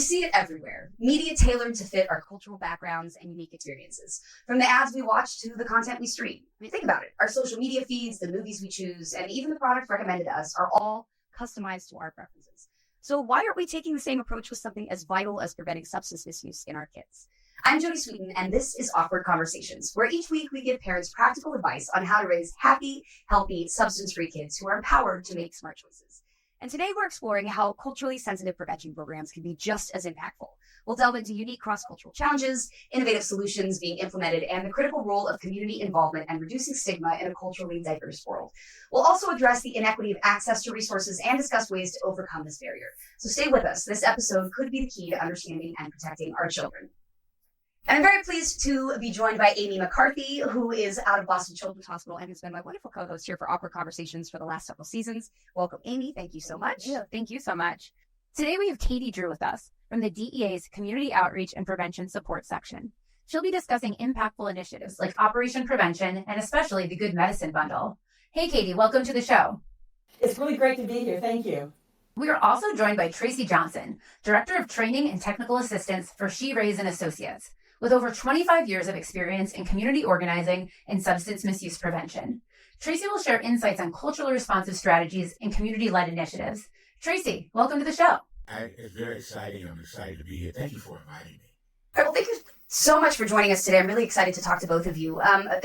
We see it everywhere. Media tailored to fit our cultural backgrounds and unique experiences. From the ads we watch to the content we stream. I mean, think about it. Our social media feeds, the movies we choose, and even the products recommended to us are all customized to our preferences. So why aren't we taking the same approach with something as vital as preventing substance misuse in our kids? I'm Jodie Sweetin, and this is Awkward Conversations, where each week we give parents practical advice on how to raise happy, healthy, substance-free kids who are empowered to make smart choices. And today we're exploring how culturally sensitive prevention programs can be just as impactful. We'll delve into unique cross-cultural challenges, innovative solutions being implemented, and the critical role of community involvement and reducing stigma in a culturally diverse world. We'll also address the inequity of access to resources and discuss ways to overcome this barrier. So stay with us. This episode could be the key to understanding and protecting our children. And I'm very pleased to be joined by Amy McCarthy, who is out of Boston Children's Hospital and has been my wonderful co-host here for Awkward Conversations for the last several seasons. Welcome, Amy. Thank you so much. Yeah, thank you so much. Today we have Catie Drew with us from the DEA's Community Outreach and Prevention Support Section. She'll be discussing impactful initiatives like Operation Prevention and especially the Good Medicine Bundle. Hey, Catie, welcome to the show. It's really great to be here. Thank you. We are also joined by Tracy Johnson, Director of Training and Technical Assistance for She Raise and Associates, with over 25 years of experience in community organizing and substance misuse prevention. Tracy will share insights on culturally responsive strategies and community-led initiatives. Tracy, welcome to the show. It's very exciting. I'm excited to be here. Thank you for inviting me. All right, well, thank you so much for joining us today. I'm really excited to talk to both of you.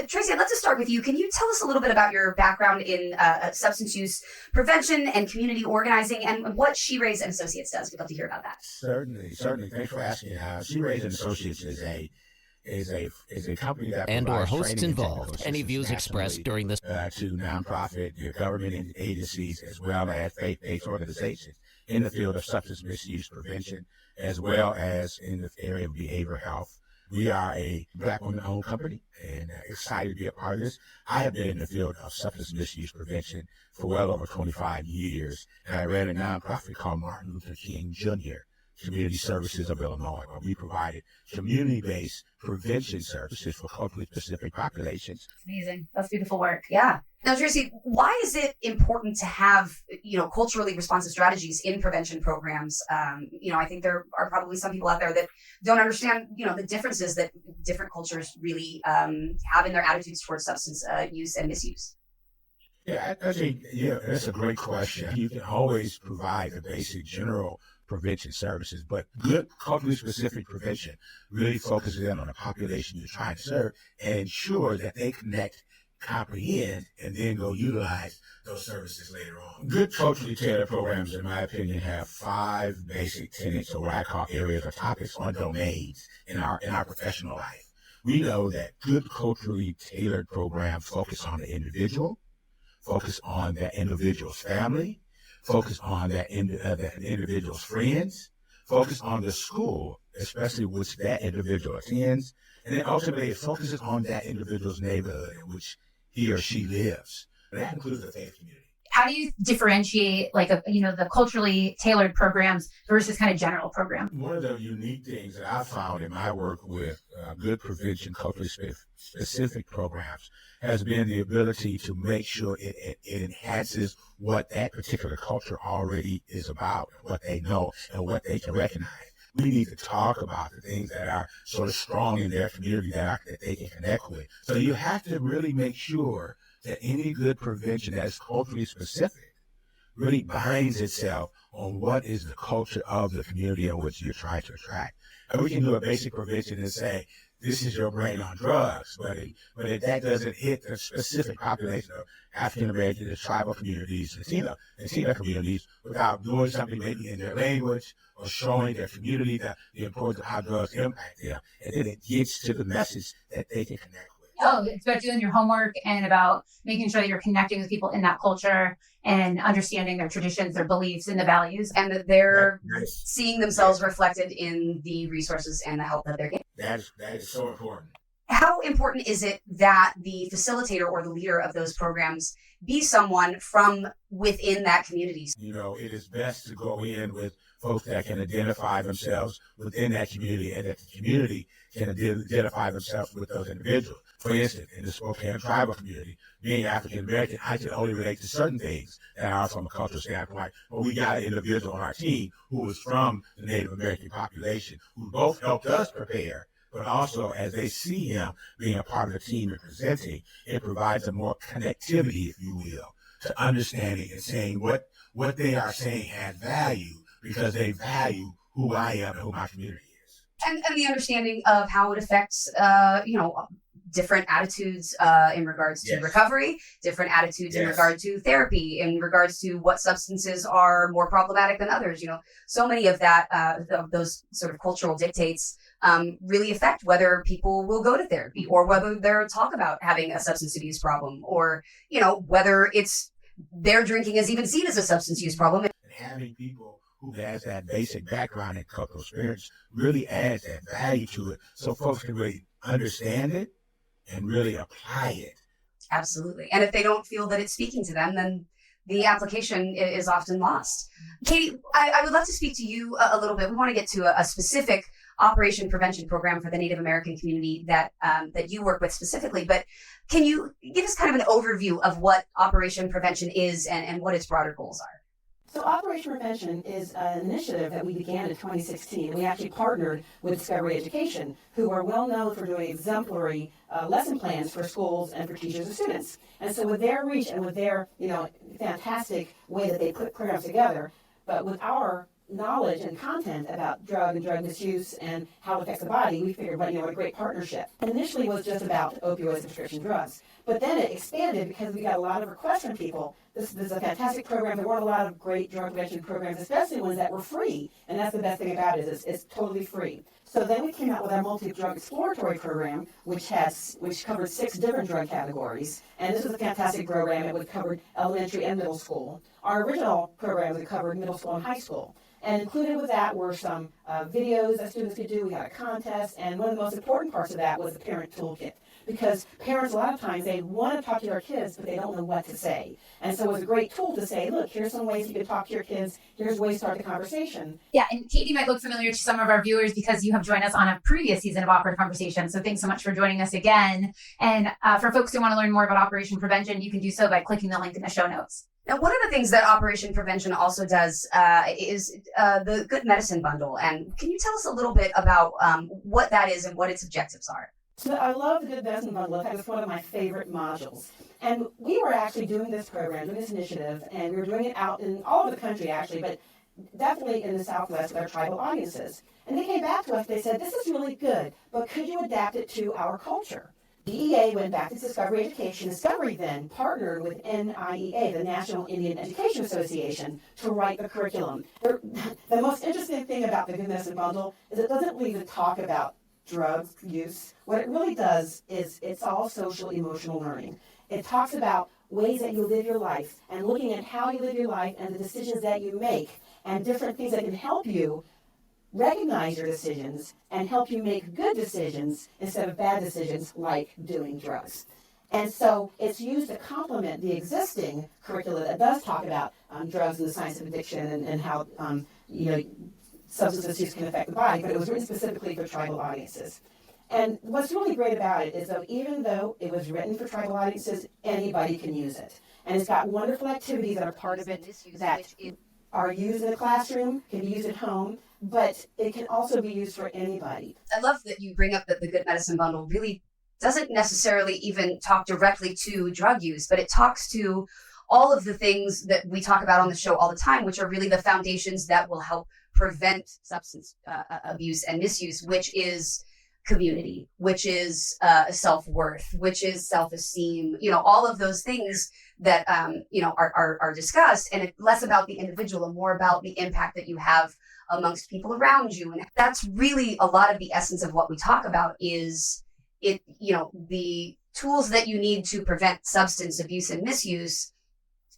Tracy, I'd love to start with you. Can you tell us a little bit about your background in substance use prevention and community organizing and what She Raise and Associates does? We'd love to hear about that. Certainly. Thanks for asking. She Raise and Associates is a company that and or provides hosts training and involved. technical Any views assistance expressed during this to nonprofit, government agencies, as well as faith-based organizations in the field of substance misuse prevention, as well as in the area of behavioral health. We are a Black woman-owned company and excited to be a part of this. I have been in the field of substance misuse prevention for well over 25 years, and I ran a nonprofit called Martin Luther King Jr. Community Services of Illinois, where we provided community-based prevention services for culturally specific populations. Amazing. That's beautiful work. Yeah. Now, Tracy, why is it important to have, culturally responsive strategies in prevention programs? I think there are probably some people out there that don't understand, the differences that different cultures really have in their attitudes towards substance use and misuse. Yeah, I think, that's a great question. You can always provide the basic general prevention services, but good culturally specific prevention really focuses in on the population you're trying to serve and ensure that they connect, comprehend, and then go utilize those services later on. Good culturally tailored programs, in my opinion, have 5 basic tenets, or what I call areas or topics or domains in our professional life. We know that good culturally tailored programs focus on the individual, focus on that individual's family, focus on that individual's friends, focus on the school, especially which that individual attends, and then ultimately it focuses on that individual's neighborhood in which he or she lives. That includes the faith community. How do you differentiate the culturally tailored programs versus kind of general programs? One of the unique things that I've found in my work with good prevention, culturally specific programs has been the ability to make sure it enhances what that particular culture already is about, what they know and what they can recognize. We need to talk about the things that are sort of strong in their community that they can connect with. So you have to really make sure that any good prevention that is culturally specific really binds itself on what is the culture of the community in which you're trying to attract. And we can do a basic prevention and say, this is your brain on drugs, but if that doesn't hit the specific population of African Americans, tribal communities, Latino communities, without doing something maybe in their language or showing their community the importance of how drugs impact them, and then it gets to the message that they can connect with. Oh, it's about doing your homework and about making sure that you're connecting with people in that culture and understanding their traditions, their beliefs, and the values. And that they're seeing themselves reflected in the resources and the help that they're getting. That is so important. How important is it that the facilitator or the leader of those programs be someone from within that community? It is best to go in with folks that can identify themselves within that community, and that the community can identify themselves with those individuals. For instance, in the Spokane tribal community, being African American, I can only relate to certain things that are from a cultural standpoint. But we got an individual on our team who was from the Native American population, who both helped us prepare, but also as they see him being a part of the team and presenting, it provides a more connectivity, if you will, to understanding and saying what they are saying has value because they value who I am and who my community is. And the understanding of how it affects, different attitudes in regards to recovery, different attitudes in regard to therapy, in regards to what substances are more problematic than others. So many of that, of those sort of cultural dictates really affect whether people will go to therapy or whether they'll talk about having a substance abuse problem, or, whether it's their drinking is even seen as a substance use problem. And having people who has that basic background in cultural experience really adds that value to it so folks can really understand it and really apply it. Absolutely. And if they don't feel that it's speaking to them, then the application is often lost. Catie, I would love to speak to you a little bit. We want to get to a specific Operation Prevention program for the Native American community that you work with specifically, but can you give us kind of an overview of what Operation Prevention is and what its broader goals are? So Operation Prevention is an initiative that we began in 2016. We actually partnered with Discovery Education, who are well known for doing exemplary lesson plans for schools and for teachers and students. And so with their reach and with their fantastic way that they put programs together, but with our knowledge and content about drug and drug misuse and how it affects the body, we figured, what a great partnership. And initially it was just about opioids and prescription drugs. But then it expanded because we got a lot of requests from people. This is a fantastic program. There weren't a lot of great drug prevention programs, especially ones that were free. And that's the best thing about it, is it's totally free. So then we came out with our multi-drug exploratory program, which covered 6 different drug categories. And this was a fantastic program. It would cover elementary and middle school. Our original program would cover middle school and high school. And included with that were some videos that students could do. We had a contest, and one of the most important parts of that was the parent toolkit. Because parents, a lot of times, they want to talk to their kids, but they don't know what to say. And so it was a great tool to say, look, here's some ways you can talk to your kids. Here's ways to start the conversation. Yeah, and Catie might look familiar to some of our viewers because you have joined us on a previous season of Awkward Conversation. So thanks so much for joining us again. And for folks who want to learn more about Operation Prevention, you can do so by clicking the link in the show notes. Now, one of the things that Operation Prevention also does is the Good Medicine Bundle. And can you tell us a little bit about what that is and what its objectives are? So I love the Good Medicine Bundle. In fact, it's one of my favorite modules. And we were actually doing this program, doing this initiative, and we were doing it out in all over the country, actually, but definitely in the Southwest with our tribal audiences. And they came back to us, they said, this is really good, but could you adapt it to our culture? DEA went back to Discovery Education. Discovery then partnered with NIEA, the National Indian Education Association, to write the curriculum. The most interesting thing about the Good Medicine Bundle is it doesn't really even talk about drug use. What it really does is it's all social emotional learning. It talks about ways that you live your life and looking at how you live your life and the decisions that you make and different things that can help you recognize your decisions and help you make good decisions instead of bad decisions like doing drugs. And so it's used to complement the existing curricula that does talk about drugs and the science of addiction and how substance misuse can affect the body, but it was written specifically for tribal audiences. And what's really great about it is that even though it was written for tribal audiences, anybody can use it. And it's got wonderful activities that are part of it that are used in the classroom, can be used at home, but it can also be used for anybody. I love that you bring up that the Good Medicine Bundle really doesn't necessarily even talk directly to drug use, but it talks to all of the things that we talk about on the show all the time, which are really the foundations that will help prevent substance abuse and misuse, which is community, which is self-worth, which is self-esteem, all of those things that, are discussed, and it's less about the individual and more about the impact that you have amongst people around you. And that's really a lot of the essence of what we talk about is the tools that you need to prevent substance abuse and misuse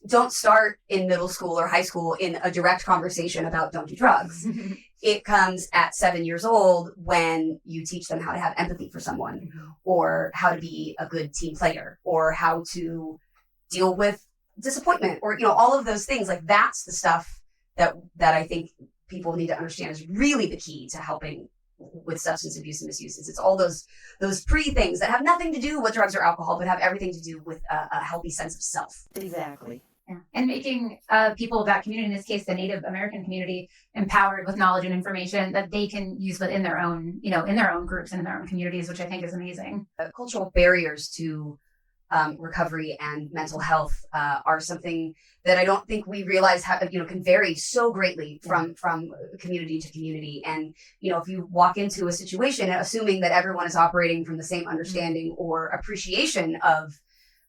don't start in middle school or high school in a direct conversation about don't do drugs. It comes at 7 years old when you teach them how to have empathy for someone, or how to be a good team player, or how to deal with disappointment, or all of those things. Like, that's the stuff that I think people need to understand is really the key to helping with substance abuse and misuse. It's all those pre-things that have nothing to do with drugs or alcohol, but have everything to do with a healthy sense of self. Exactly. Yeah. And making people of that community, in this case, the Native American community, empowered with knowledge and information that they can use within their own, in their own groups and in their own communities, which I think is amazing. Cultural barriers to recovery and mental health are something that I don't think we realize can vary so greatly from community to community. And if you walk into a situation assuming that everyone is operating from the same understanding or appreciation of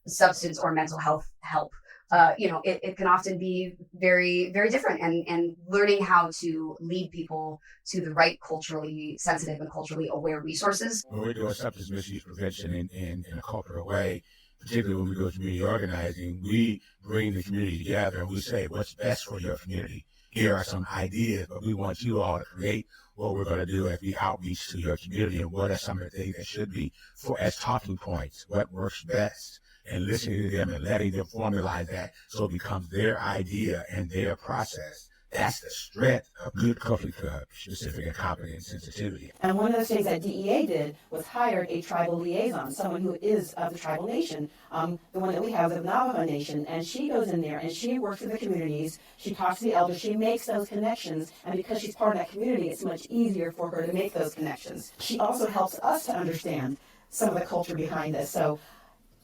substance or mental health help, it can often be very, very different. And learning how to lead people to the right culturally sensitive and culturally aware resources. When we're doing substance misuse prevention in a cultural way, particularly when we do community organizing, we bring the community together and we say, what's best for your community? Here are some ideas, but we want you all to create what we're going to do as we outreach to your community, and what are some of the things that should be as talking points, what works best, and listening to them and letting them formalize that so it becomes their idea and their process. That's the strength of good culturally-specific and competent sensitivity. And one of the things that DEA did was hired a tribal liaison, someone who is of the tribal nation, the one that we have, the Navajo Nation, and she goes in there and she works with the communities, she talks to the elders, she makes those connections, and because she's part of that community, it's much easier for her to make those connections. She also helps us to understand some of the culture behind this. So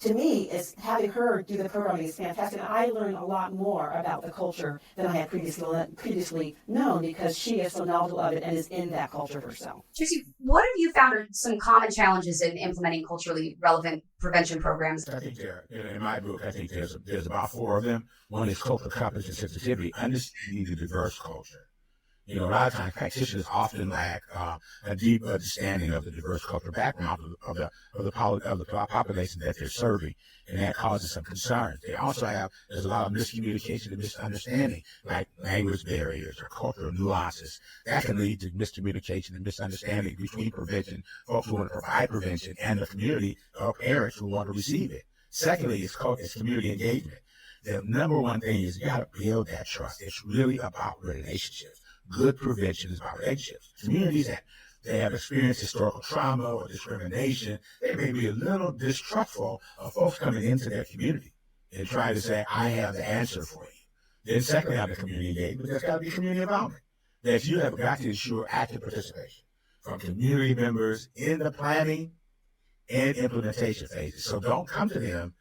to me, having her do the programming is fantastic. And I learned a lot more about the culture than I had previously known, because she is so knowledgeable of it and is in that culture herself. Tracy, what have you found are some common challenges in implementing culturally relevant prevention programs? I think in my book, I think there's about 4 of them. One is cultural competence and sensitivity, understanding the diverse culture. A lot of times practitioners often lack a deep understanding of the diverse cultural background of the population that they're serving, and that causes some concerns. There's a lot of miscommunication and misunderstanding, like language barriers or cultural nuances. That can lead to miscommunication and misunderstanding between folks who want to provide prevention, and the community or parents who want to receive it. Secondly, it's community engagement. The number one thing is you got to build that trust. It's really about relationships. Good prevention is about relationships. Communities that they have experienced historical trauma or discrimination, they may be a little distrustful of folks coming into their community and trying to say, I have the answer for you. Then secondly, on the community engagement, there's got to be community involvement. That you have got to ensure active participation from community members in the planning and implementation phases. So don't come to them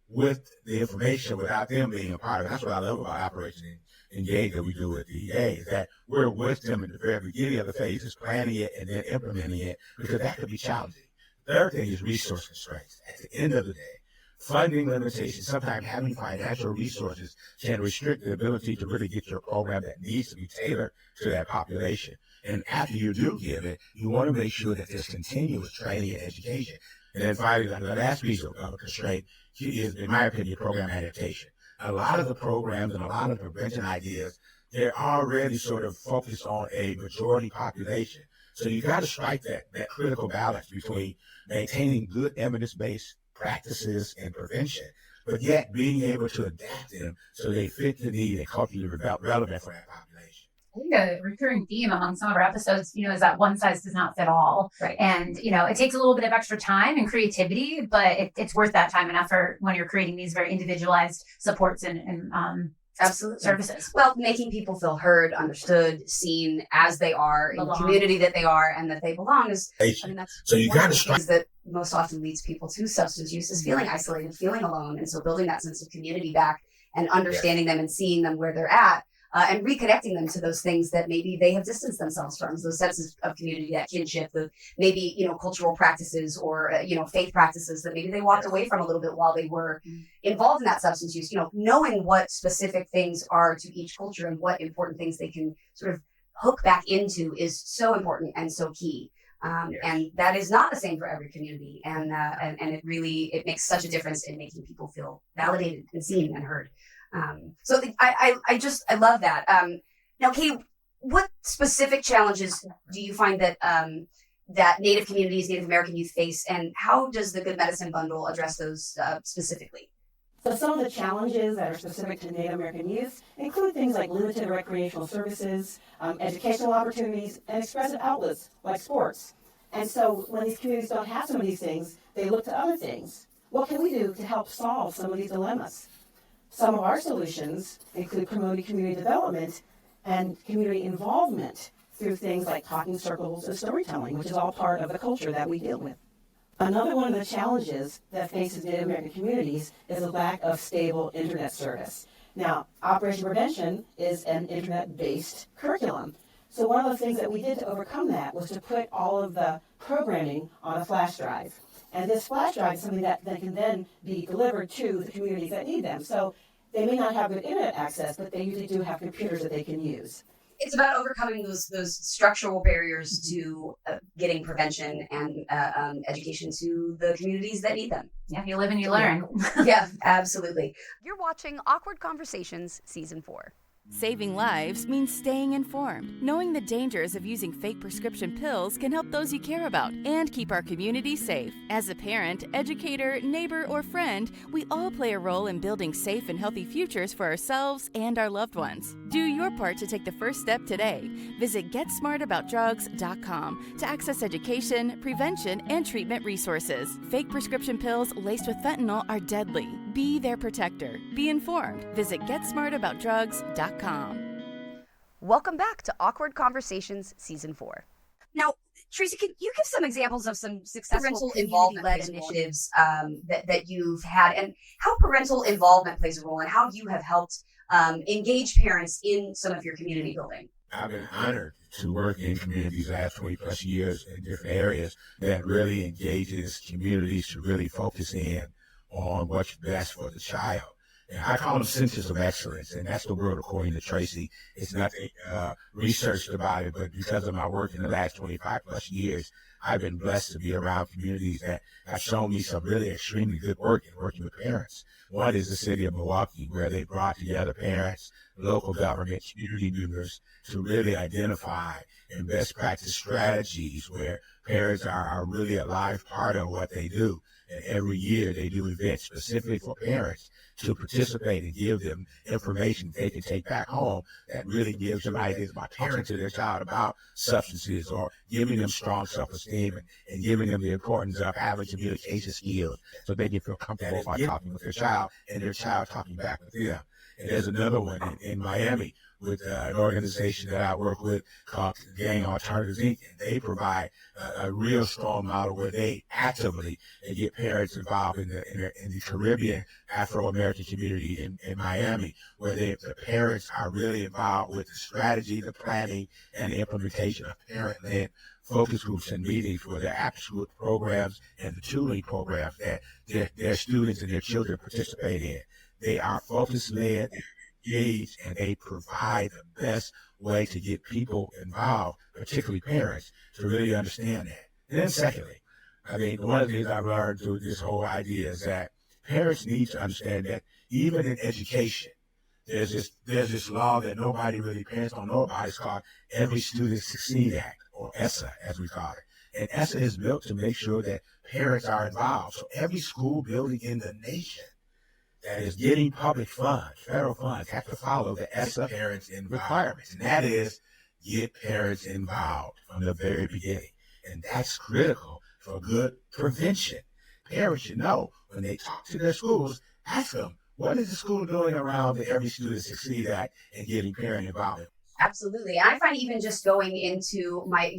with the information without them being a part of it. That's what I love about Operation Engage that we do with DEA, is that we're with them in the very beginning of the phases, planning it and then implementing it, because that could be challenging. Third thing is resource constraints. At the end of the day, funding limitations, sometimes having financial resources can restrict the ability to really get your program that needs to be tailored to that population. And after you do give it, you want to make sure that there's continuous training and education. And then finally, the last piece of a constraint is, in my opinion, program adaptation. A lot of the programs and a lot of the prevention ideas, they're already sort of focused on a majority population. So you got to strike that critical balance between maintaining good evidence-based practices and prevention, but yet being able to adapt them so they fit the need and culturally relevant for that population. I think a recurring theme among some of our episodes, is that one size does not fit all. Right. And, it takes a little bit of extra time and creativity, but it's worth that time and effort when you're creating these very individualized supports and Absolutely. services. Well, making people feel heard, understood, seen as they are in the community that they are and that they belong is, that's so you got to strike that most often leads people to substance use is feeling isolated, feeling alone. And so building that sense of community back and understanding them and seeing them where they're at. And reconnecting them to those things that maybe they have distanced themselves from, those senses of community, that kinship, the maybe, cultural practices or, faith practices that maybe they walked away from a little bit while they were involved in that substance use, knowing what specific things are to each culture and what important things they can sort of hook back into is so important and so key. And that is not the same for every community. And it makes such a difference in making people feel validated and seen and heard. So I love that. Now, Catie, what specific challenges do you find that that Native communities, Native American youth face, and how does the Good Medicine Bundle address those specifically? So some of the challenges that are specific to Native American youth include things like limited recreational services, educational opportunities, and expressive outlets like sports. And so when these communities don't have some of these things, they look to other things. What can we do to help solve some of these dilemmas? Some of our solutions include promoting community development and community involvement through things like talking circles and storytelling, which is all part of the culture that we deal with. Another one of the challenges that faces Native American communities is a lack of stable internet service. Now, Operation Prevention is an internet-based curriculum. So one of the things that we did to overcome that was to put all of the programming on a flash drive. And this flash drive is something that can then be delivered to the communities that need them. So they may not have good internet access, but they usually do have computers that they can use. It's about overcoming those structural barriers to getting prevention and education to the communities that need them. Yeah, you live and you learn. Yeah, absolutely. You're watching Awkward Conversations Season 4. Saving lives means staying informed. Knowing the dangers of using fake prescription pills can help those you care about and keep our community safe. As a parent, educator, neighbor, or friend, we all play a role in building safe and healthy futures for ourselves and our loved ones. Do your part to take the first step today. Visit GetSmartAboutDrugs.com to access education, prevention, and treatment resources. Fake prescription pills laced with fentanyl are deadly. Be their protector. Be informed. Visit GetSmartAboutDrugs.com. Welcome back to Awkward Conversations Season 4. Now, Tracy, can you give some examples of some successful parental involvement-led initiatives that you've had, and how parental involvement plays a role, and how you have helped engage parents in some of your community building? I've been honored to work in communities the last 20 plus years in different areas that really engages communities to really focus in on what's best for the child. And I call them centers of excellence, and that's the word according to Tracy. It's nothing researched about it, but because of my work in the last 25 plus years, I've been blessed to be around communities that have shown me some really extremely good work in working with parents. One is the city of Milwaukee, where they brought together parents, local government, community members to really identify and best practice strategies where parents are really a live part of what they do. And every year they do events specific for parents to participate and give them information they can take back home that really gives them ideas about talking to their child about substances, or giving them strong self-esteem and giving them the importance of having communication skills so they can feel comfortable by talking with their child and their child talking back with them. And there's another one in Miami with an organization that I work with called Gang Alternatives Inc. And they provide a real strong model where they actively get parents involved in the Caribbean Afro-American community in Miami, where the parents are really involved with the strategy, the planning, and the implementation of parent-led focus groups and meetings for their after-school programs and the tutoring programs that their students and their children participate in. They are focus-led, engaged, and they provide the best way to get people involved, particularly parents, to really understand that. And then secondly, I mean, one of the things I've learned through this whole idea is that parents need to understand that even in education, there's this law that parents don't know about. It's called Every Student Succeed Act, or ESSA, as we call it. And ESSA is built to make sure that parents are involved. So every school building in the nation that is getting public funds, federal funds, have to follow the ESSA parents in requirements. And that is, get parents involved from the very beginning. And that's critical for good prevention. Parents should know when they talk to their schools, ask them, what is the school doing around the Every Student Succeed Act and getting parent involvement? Absolutely. And I find even just going into my,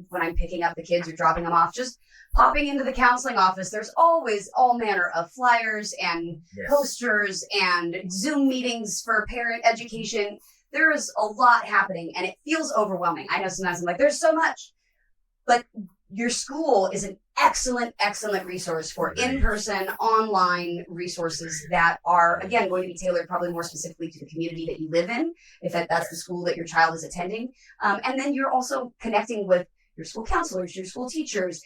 when I'm picking up the kids or dropping them off, just popping into the counseling office, there's always all manner of flyers and posters and Zoom meetings for parent education. There is a lot happening and it feels overwhelming. I know sometimes I'm like, there's so much, but your school is an excellent resource for in-person, online resources that are, again, going to be tailored probably more specifically to the community that you live in, if that's the school that your child is attending. And then you're also connecting with your school counselors, your school teachers,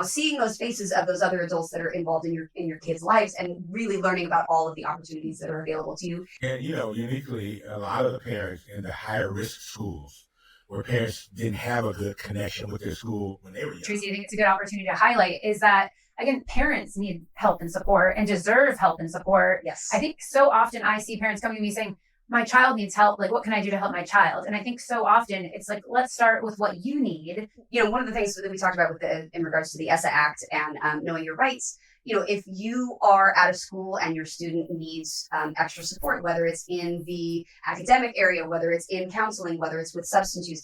seeing those faces of those other adults that are involved in your kids' lives and really learning about all of the opportunities that are available to you. And, uniquely, a lot of the parents in the higher risk schools where parents didn't have a good connection with their school when they were young. Tracy, I think it's a good opportunity to highlight is that again, parents need help and support and deserve help and support. Yes. I think so often I see parents coming to me saying, my child needs help. Like, what can I do to help my child? And I think so often it's like, let's start with what you need. One of the things that we talked about in regards to the ESSA Act and knowing your rights, if you are at a school and your student needs extra support, whether it's in the academic area, whether it's in counseling, whether it's with substance use,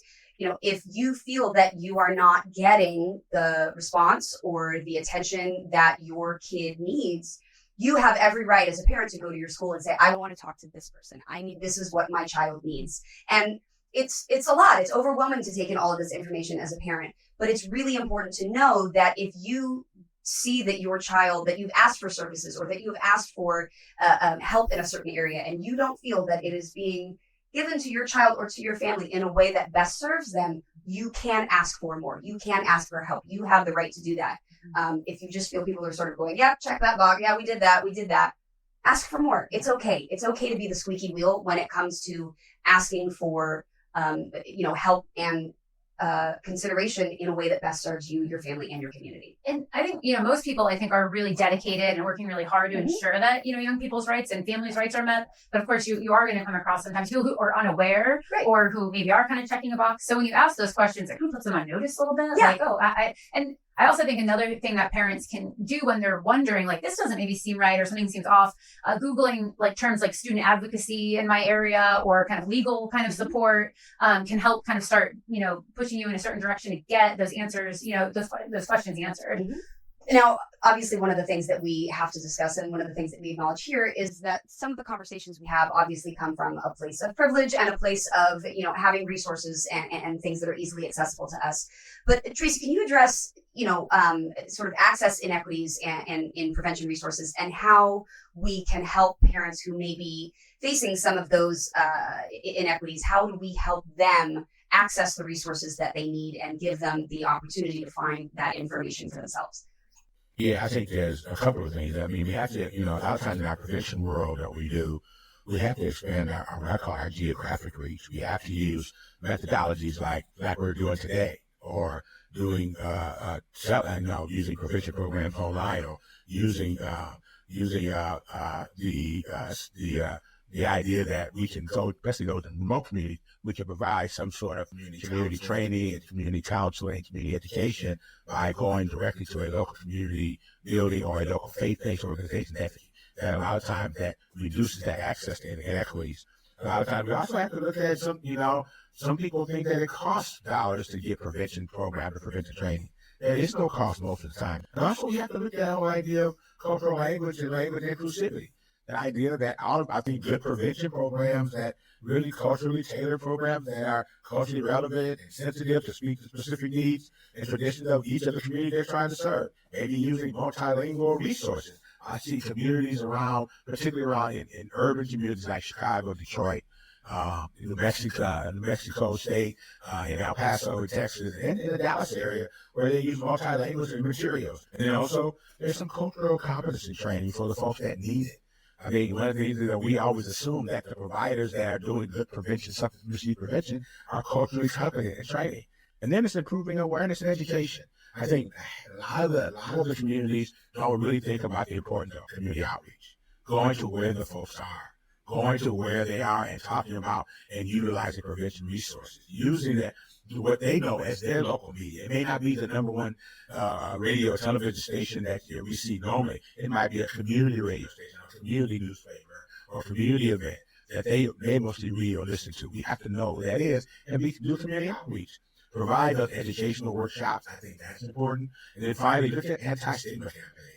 if you feel that you are not getting the response or the attention that your kid needs, you have every right as a parent to go to your school and say, I want to talk to this person. This is what my child needs. And it's a lot. It's overwhelming to take in all of this information as a parent, but it's really important to know that if you see that your child, that you've asked for services or that you've asked for help in a certain area and you don't feel that it is being given to your child or to your family in a way that best serves them, you can ask for more. You can ask for help. You have the right to do that. If you just feel people are sort of going, yeah, check that box. Yeah, we did that. Ask for more. It's okay. It's okay to be the squeaky wheel when it comes to asking for, help and consideration in a way that best serves you, your family, and your community. And I think, most people I think are really dedicated and working really hard to ensure that, young people's rights and families' rights are met. But of course, you are going to come across sometimes people who are unaware or who maybe are kind of checking a box. So when you ask those questions, it kind of puts them on notice a little bit. Yeah. Like, and I also think another thing that parents can do when they're wondering, like, this doesn't maybe seem right or something seems off, Googling like terms like student advocacy in my area or kind of legal kind of support can help kind of start, pushing you in a certain direction to get those answers, those questions answered. Mm-hmm. Now, obviously, one of the things that we have to discuss and one of the things that we acknowledge here is that some of the conversations we have obviously come from a place of privilege and a place of, having resources and things that are easily accessible to us. But Tracy, can you address, sort of access inequities and in prevention resources and how we can help parents who may be facing some of those inequities? How do we help them access the resources that they need and give them the opportunity to find that information for themselves? Yeah, I think there's a couple of things. I mean, we have to, a lot of times in our prevention world that we do, we have to expand what I call our geographic reach. We have to use methodologies like we're doing today, or doing, using prevention programs online, or using the idea that we can go, especially those in remote communities, we can provide some sort of community training and community counseling, community education by going directly to a local community building or a local faith-based organization that a lot of times that reduces that access to inequities. A lot of times we also have to look at some people think that it costs dollars to get prevention programs or prevention training. There is no cost most of the time. And also we have to look at the whole idea of cultural language and language inclusivity. The idea that I think good prevention programs, that really culturally tailored programs that are culturally relevant and sensitive to speak to specific needs and traditions of each of the communities they're trying to serve. Maybe using multilingual resources. I see communities around, particularly around in urban communities like Chicago, Detroit, New Mexico State, in El Paso, Texas, and in the Dallas area, where they use multilingual materials. And then also, there's some cultural competency training for the folks that need it. I mean, one of the things that we always assume that the providers that are doing good prevention, substance misuse prevention, are culturally competent and training. And then it's improving awareness and education. I think a lot of the communities don't really think about the importance of community outreach, going to where the folks are, going to where they are and talking about and utilizing prevention resources, using that what they know as their local media. It may not be the number one radio or television station that we see normally. It might be a community radio station, a community newspaper, or a community event that they mostly read or listen to. We have to know what that is and do community outreach. Provide those educational workshops. I think that's important. And then finally, look at anti-stigma campaigns.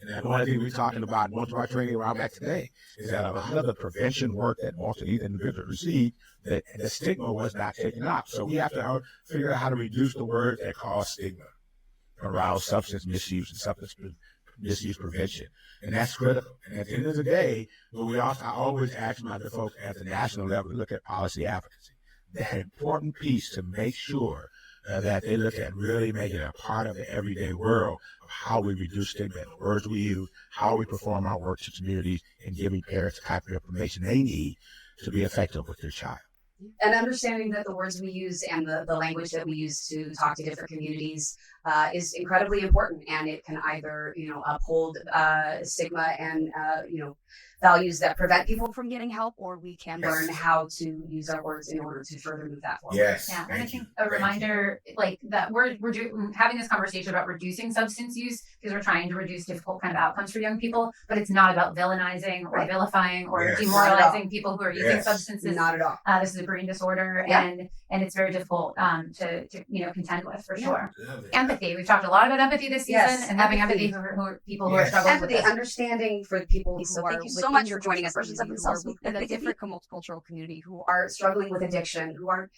And then one of the things we're talking about, most of our training around back today, is that a lot of the prevention work that most of these individuals receive, that the stigma was not taken up. So we have to figure out how to reduce the words that cause stigma around substance misuse and substance misuse prevention. And that's critical. And at the end of the day, I always ask my folks at the national level to look at policy advocacy. That important piece to make sure that they look at really making it a part of the everyday world of how we reduce stigma, the words we use, how we perform our work to communities, and giving parents the type of information they need to be effective with their child. And understanding that the words we use and the language that we use to talk to different communities is incredibly important, and it can either, uphold stigma and, values that prevent people from getting help, or we can learn how to use our words in order to further move that forward. Yes. Yeah, and I think a reminder, like that we're having this conversation about reducing substance use because we're trying to reduce difficult kind of outcomes for young people, but it's not about villainizing or vilifying or demoralizing people who are using substances. Not at all. This is a brain disorder, and it's very difficult to contend with for sure. Empathy. We've talked a lot about empathy this season, and having empathy for people who are struggling with this. Understanding for people who are. Thank you so much for joining us. Versions of themselves in a different multicultural community who are struggling with addiction, who are,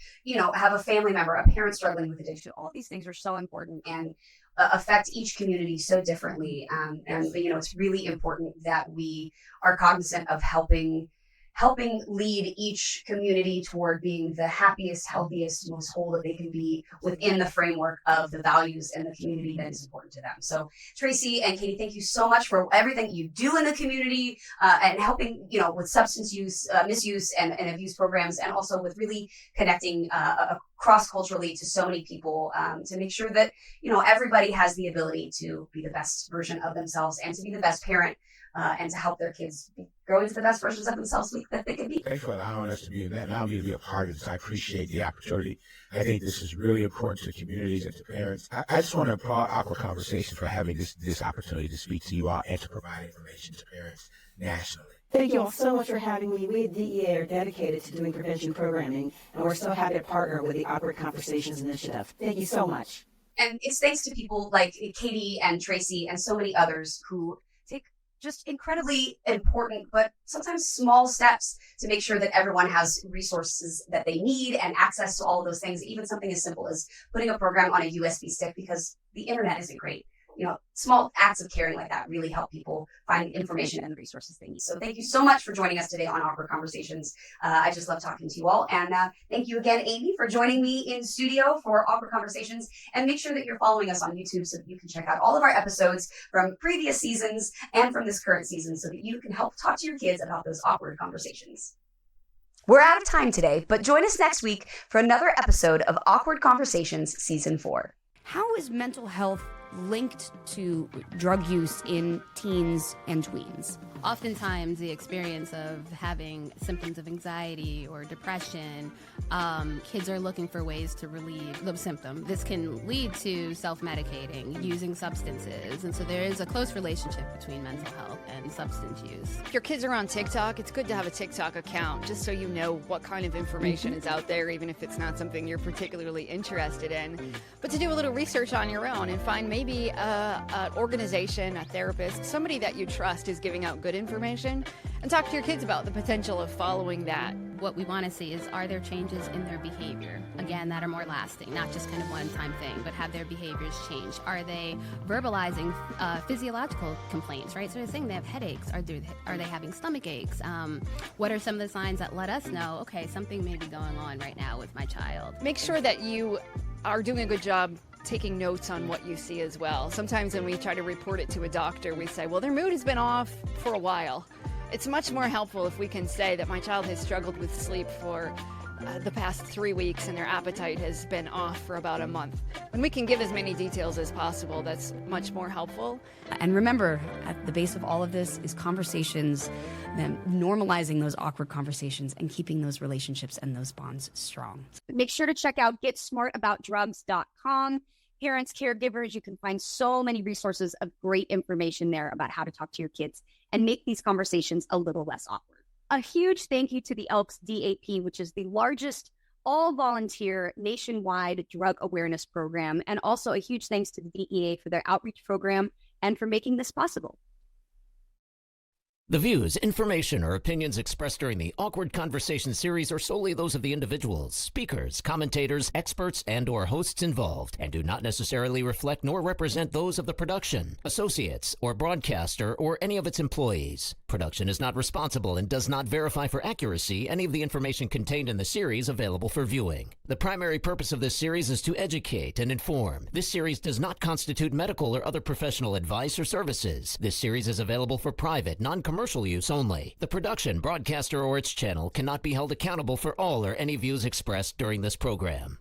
have a family member, a parent struggling with addiction. All these things are so important and affect each community so differently. And it's really important that we are cognizant of helping lead each community toward being the happiest, healthiest, most whole that they can be within the framework of the values and the community that is important to them. So Tracy and Catie, thank you so much for everything you do in the community and helping, with substance use, misuse and abuse programs, and also with really connecting cross-culturally to so many people to make sure that, everybody has the ability to be the best version of themselves and to be the best parent and to help their kids grow into the best versions of themselves that they can be. Thanks for allowing us to be in that, allowing me to be a part of this. I appreciate the opportunity. I think this is really important to communities and to parents. I just want to applaud Awkward Conversations for having this opportunity to speak to you all and to provide information to parents nationally. Thank you all so much for having me. We at DEA are dedicated to doing prevention programming, and we're so happy to partner with the Awkward Conversations Initiative. Thank you so much. And it's thanks to people like Catie and Tracy and so many others who take just incredibly important, but sometimes small steps to make sure that everyone has resources that they need and access to all of those things, even something as simple as putting a program on a USB stick because the internet isn't great. Small acts of caring like that really help people find information and the resources they need. So thank you so much for joining us today on Awkward Conversations. I just love talking to you all. And thank you again, Amy, for joining me in studio for Awkward Conversations. And make sure that you're following us on YouTube so that you can check out all of our episodes from previous seasons and from this current season so that you can help talk to your kids about those awkward conversations. We're out of time today, but join us next week for another episode of Awkward Conversations Season 4. How is mental health linked to drug use in teens and tweens? Oftentimes, the experience of having symptoms of anxiety or depression, kids are looking for ways to relieve the symptom. This can lead to self-medicating, using substances, and so there is a close relationship between mental health and substance use. If your kids are on TikTok, it's good to have a TikTok account just so you know what kind of information is out there, even if it's not something you're particularly interested in. But to do a little research on your own and find maybe an organization, a therapist, somebody that you trust is giving out good information, and talk to your kids about the potential of following that. What we want to see is, are there changes in their behavior? Again, that are more lasting, not just kind of one-time thing, but have their behaviors changed? Are they verbalizing physiological complaints, right? So they're saying they have headaches. Are they having stomach aches? What are some of the signs that let us know, okay, something may be going on right now with my child? Make sure that you are doing a good job taking notes on what you see as well. Sometimes when we try to report it to a doctor, we say, well, their mood has been off for a while. It's much more helpful if we can say that my child has struggled with sleep for the past 3 weeks and their appetite has been off for about a month. When we can give as many details as possible, that's much more helpful. And remember, at the base of all of this is conversations, and normalizing those awkward conversations and keeping those relationships and those bonds strong. Make sure to check out getsmartaboutdrugs.com. Parents, caregivers, you can find so many resources of great information there about how to talk to your kids and make these conversations a little less awkward. A huge thank you to the Elks DAP, which is the largest all-volunteer nationwide drug awareness program, and also a huge thanks to the DEA for their outreach program and for making this possible. The views, information, or opinions expressed during the Awkward Conversation series are solely those of the individuals, speakers, commentators, experts, and/or hosts involved, and do not necessarily reflect nor represent those of the production, associates, or broadcaster, or any of its employees. Production is not responsible and does not verify for accuracy any of the information contained in the series available for viewing. The primary purpose of this series is to educate and inform. This series does not constitute medical or other professional advice or services. This series is available for private, non-commercial commercial use only. The production, broadcaster, or its channel cannot be held accountable for all or any views expressed during this program.